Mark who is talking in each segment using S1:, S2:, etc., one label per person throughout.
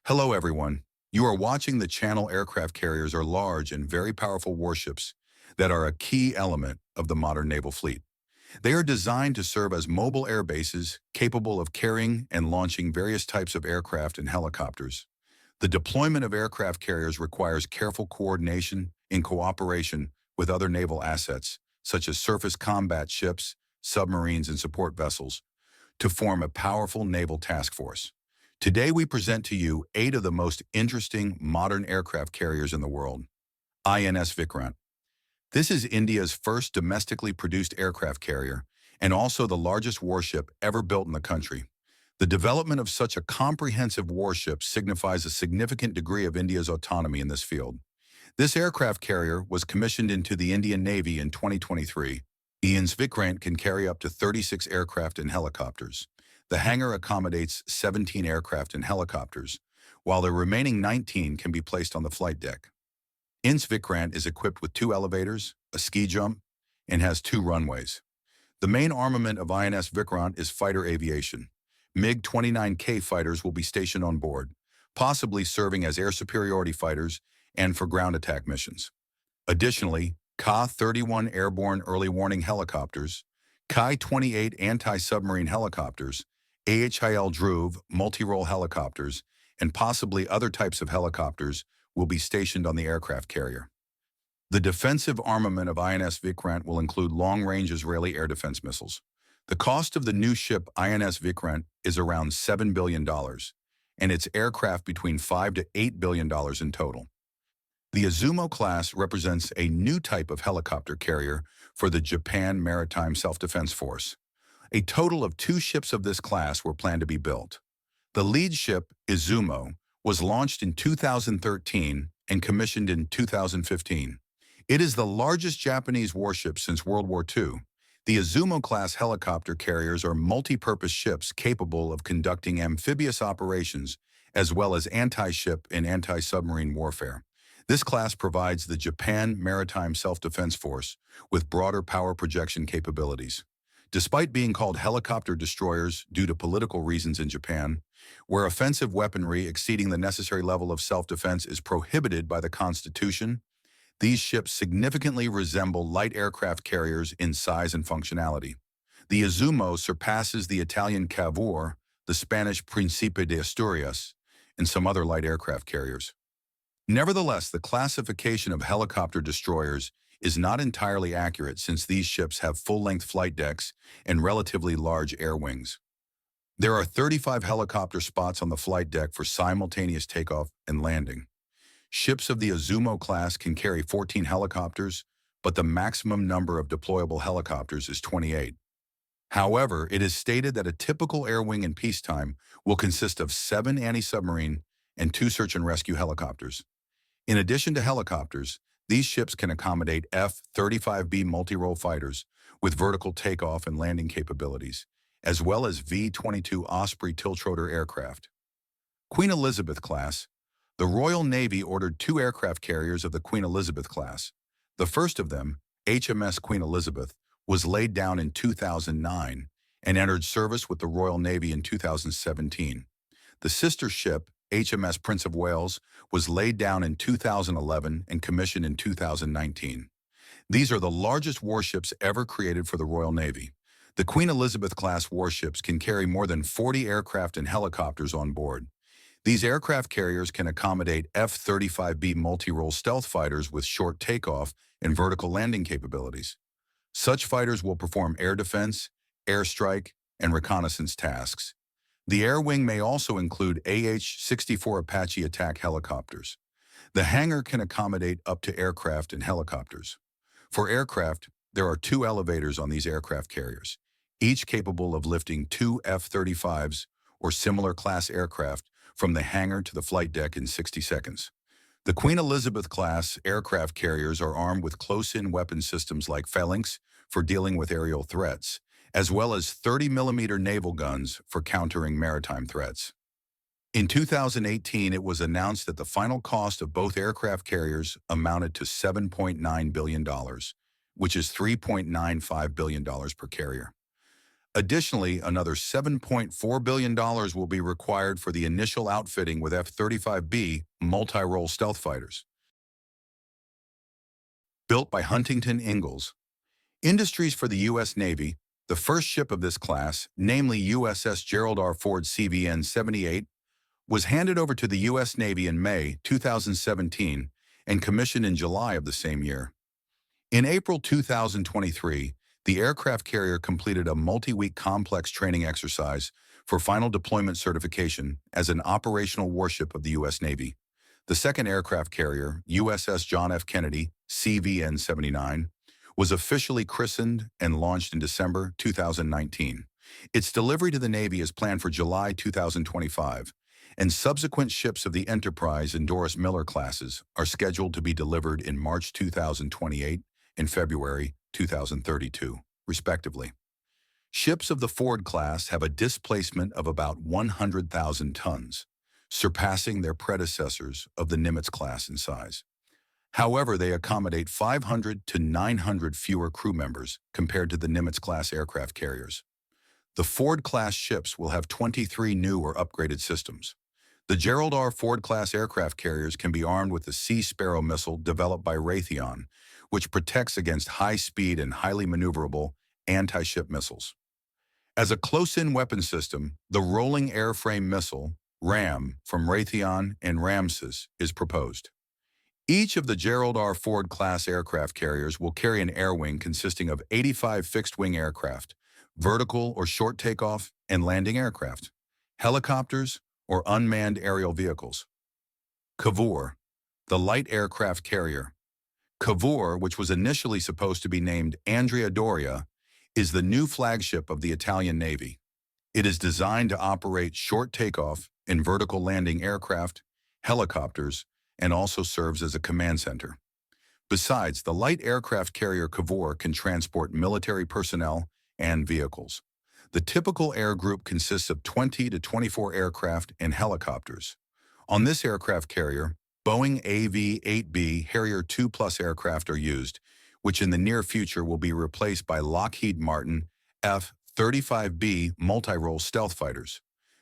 S1: Hello, everyone. You are watching the channel. Aircraft carriers are large and very powerful warships that are a key element of the modern naval fleet. They are designed to serve as mobile air bases capable of carrying and launching various types of aircraft and helicopters. The deployment of aircraft carriers requires careful coordination in cooperation with other naval assets, such as surface combat ships, submarines, and support vessels, to form a powerful naval task force. Today we present to you 8 of the most interesting modern aircraft carriers in the world. INS Vikrant. This is India's first domestically produced aircraft carrier and also the largest warship ever built in the country. The development of such a comprehensive warship signifies a significant degree of India's autonomy in this field. This aircraft carrier was commissioned into the Indian Navy in 2023. INS Vikrant can carry up to 36 aircraft and helicopters. The hangar accommodates 17 aircraft and helicopters, while the remaining 19 can be placed on the flight deck. INS Vikrant is equipped with 2 elevators, a ski jump, and has 2 runways. The main armament of INS Vikrant is fighter aviation. MiG-29K fighters will be stationed on board, possibly serving as air superiority fighters and for ground attack missions. Additionally, Ka-31 airborne early warning helicopters, Kai-28 anti-submarine helicopters, AHIL Dhruv multi-role helicopters, and possibly other types of helicopters will be stationed on the aircraft carrier. The defensive armament of INS Vikrant will include long-range Israeli air defense missiles. The cost of the new ship INS Vikrant is around $7 billion, and its aircraft between $5 to $8 billion in total. The Izumo class represents a new type of helicopter carrier for the Japan Maritime Self-Defense Force. A total of 2 ships of this class were planned to be built. The lead ship, Izumo, was launched in 2013 and commissioned in 2015. It is the largest Japanese warship since World War II. The Izumo-class helicopter carriers are multi-purpose ships capable of conducting amphibious operations as well as anti-ship and anti-submarine warfare. This class provides the Japan Maritime Self-Defense Force with broader power projection capabilities. Despite being called helicopter destroyers due to political reasons in Japan, where offensive weaponry exceeding the necessary level of self-defense is prohibited by the Constitution, these ships significantly resemble light aircraft carriers in size and functionality. The Izumo surpasses the Italian Cavour, the Spanish Príncipe de Asturias, and some other light aircraft carriers. Nevertheless, the classification of helicopter destroyers is not entirely accurate since these ships have full-length flight decks and relatively large air wings. There are 35 helicopter spots on the flight deck for simultaneous takeoff and landing. Ships of the Izumo class can carry 14 helicopters, but the maximum number of deployable helicopters is 28. However, it is stated that a typical air wing in peacetime will consist of 7 anti-submarine and 2 search and rescue helicopters. In addition to helicopters, these ships can accommodate F-35B multi-role fighters with vertical takeoff and landing capabilities, as well as V-22 Osprey tiltrotor aircraft. Queen Elizabeth class. The Royal Navy ordered 2 aircraft carriers of the Queen Elizabeth class. The first of them, HMS Queen Elizabeth, was laid down in 2009 and entered service with the Royal Navy in 2017. The sister ship, HMS Prince of Wales, was laid down in 2011 and commissioned in 2019. These are the largest warships ever created for the Royal Navy. The Queen Elizabeth-class warships can carry more than 40 aircraft and helicopters on board. These aircraft carriers can accommodate F-35B multi-role stealth fighters with short takeoff and vertical landing capabilities. Such fighters will perform air defense, airstrike, and reconnaissance tasks. The air wing may also include AH-64 Apache attack helicopters. The hangar can accommodate up to aircraft and helicopters. For aircraft, there are 2 elevators on these aircraft carriers, each capable of lifting 2 F-35s or similar class aircraft from the hangar to the flight deck in 60 seconds. The Queen Elizabeth-class aircraft carriers are armed with close-in weapon systems like phalanx for dealing with aerial threats, as well as 30mm naval guns for countering maritime threats. In 2018, it was announced that the final cost of both aircraft carriers amounted to $7.9 billion, which is $3.95 billion per carrier. Additionally, another $7.4 billion will be required for the initial outfitting with F-35B multi-role stealth fighters. Built by Huntington Ingalls Industries for the U.S. Navy, the first ship of this class, namely USS Gerald R. Ford CVN-78, was handed over to the U.S. Navy in May 2017 and commissioned in July of the same year. In April 2023, the aircraft carrier completed a multi-week complex training exercise for final deployment certification as an operational warship of the U.S. Navy. The second aircraft carrier, USS John F. Kennedy, CVN-79, was officially christened and launched in December 2019. Its delivery to the Navy is planned for July 2025, and subsequent ships of the Enterprise and Doris Miller classes are scheduled to be delivered in March 2028 and February 2032, respectively. Ships of the Ford class have a displacement of about 100,000 tons, surpassing their predecessors of the Nimitz class in size. However, they accommodate 500 to 900 fewer crew members compared to the Nimitz-class aircraft carriers. The Ford-class ships will have 23 new or upgraded systems. The Gerald R. Ford-class aircraft carriers can be armed with the Sea Sparrow missile developed by Raytheon, which protects against high-speed and highly maneuverable anti-ship missiles. As a close-in weapon system, the Rolling Airframe Missile, RAM, from Raytheon and Ramses is proposed. Each of the Gerald R. Ford-class aircraft carriers will carry an air wing consisting of 85 fixed-wing aircraft, vertical or short takeoff and landing aircraft, helicopters, or unmanned aerial vehicles. Cavour, the light aircraft carrier. Cavour, which was initially supposed to be named Andrea Doria, is the new flagship of the Italian Navy. It is designed to operate short takeoff and vertical landing aircraft, helicopters, and also serves as a command center. Besides, the light aircraft carrier Cavour can transport military personnel and vehicles. The typical air group consists of 20 to 24 aircraft and helicopters. On this aircraft carrier, Boeing AV-8B Harrier II Plus aircraft are used, which in the near future will be replaced by Lockheed Martin F-35B multi-role stealth fighters.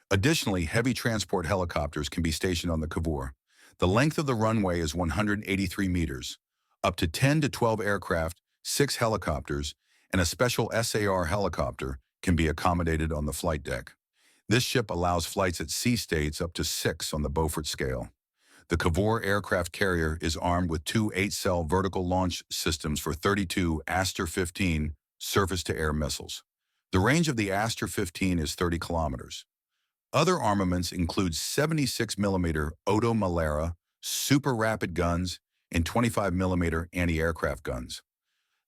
S1: Additionally, heavy transport helicopters can be stationed on the Cavour. The length of the runway is 183 meters. Up to 10 to 12 aircraft, 6 helicopters, and a special SAR helicopter can be accommodated on the flight deck. This ship allows flights at sea states up to 6 on the Beaufort scale. The Cavour aircraft carrier is armed with 2 8-cell vertical launch systems for 32 Aster-15 surface-to-air missiles. The range of the Aster-15 is 30 kilometers. Other armaments include 76mm Oto Malera super rapid guns and 25mm anti-aircraft guns.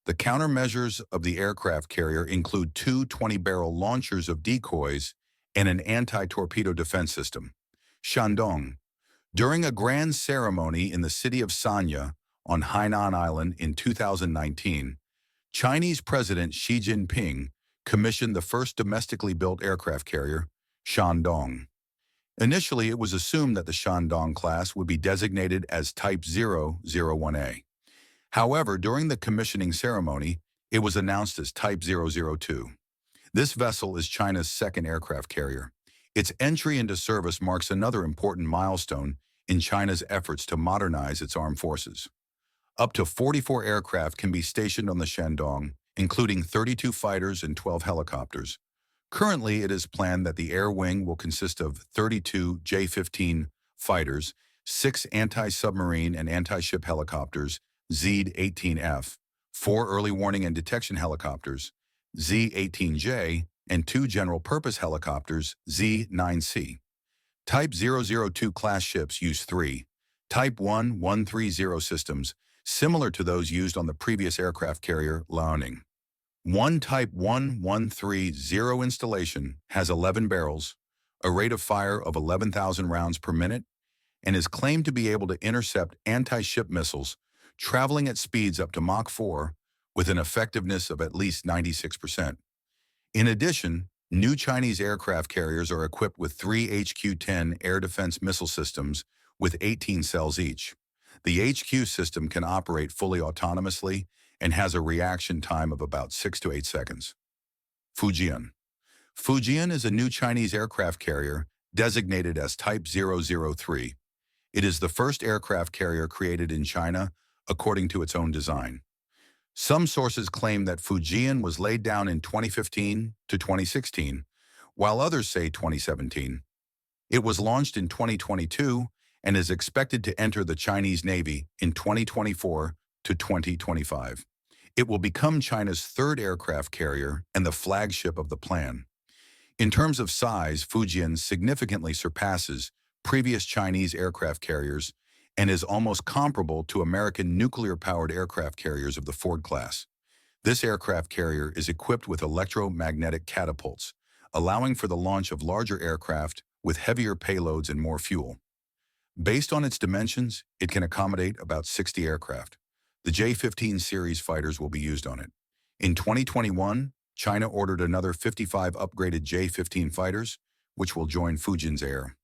S1: The countermeasures of the aircraft carrier include 2 20-barrel launchers of decoys and an anti-torpedo defense system. Shandong. During a grand ceremony in the city of Sanya on Hainan Island in 2019, Chinese President Xi Jinping commissioned the first domestically built aircraft carrier, Shandong. Initially, it was assumed that the Shandong class would be designated as Type 001A. However, during the commissioning ceremony, it was announced as Type 002. This vessel is China's second aircraft carrier. Its entry into service marks another important milestone in China's efforts to modernize its armed forces. Up to 44 aircraft can be stationed on the Shandong, including 32 fighters and 12 helicopters. Currently, it is planned that the air wing will consist of 32 J-15 fighters, 6 anti-submarine and anti-ship helicopters, Z-18F, 4 early warning and detection helicopters, Z-18J, and 2 general-purpose helicopters, Z-9C. Type 002 class ships use 3 Type 1130 systems, similar to those used on the previous aircraft carrier Liaoning. One Type 1130 installation has 11 barrels, a rate of fire of 11,000 rounds per minute, and is claimed to be able to intercept anti-ship missiles traveling at speeds up to Mach 4 with an effectiveness of at least 96%. In addition, new Chinese aircraft carriers are equipped with 3 HQ-10 air defense missile systems with 18 cells each. The HQ system can operate fully autonomously and has a reaction time of about 6 to 8 seconds. Fujian. Fujian is a new Chinese aircraft carrier designated as Type 003. It is the first aircraft carrier created in China according to its own design. Some sources claim that Fujian was laid down in 2015 to 2016, while others say 2017. It was launched in 2022 and is expected to enter the Chinese Navy in 2024 to 2025. It will become China's third aircraft carrier and the flagship of the plan. In terms of size, Fujian significantly surpasses previous Chinese aircraft carriers and is almost comparable to American nuclear-powered aircraft carriers of the Ford class. This aircraft carrier is equipped with electromagnetic catapults, allowing for the launch of larger aircraft with heavier payloads and more fuel. Based on its dimensions, it can accommodate about 60 aircraft. The J-15 series fighters will be used on it. In 2021, China ordered another 55 upgraded J-15 fighters, which will join Fujian's Air.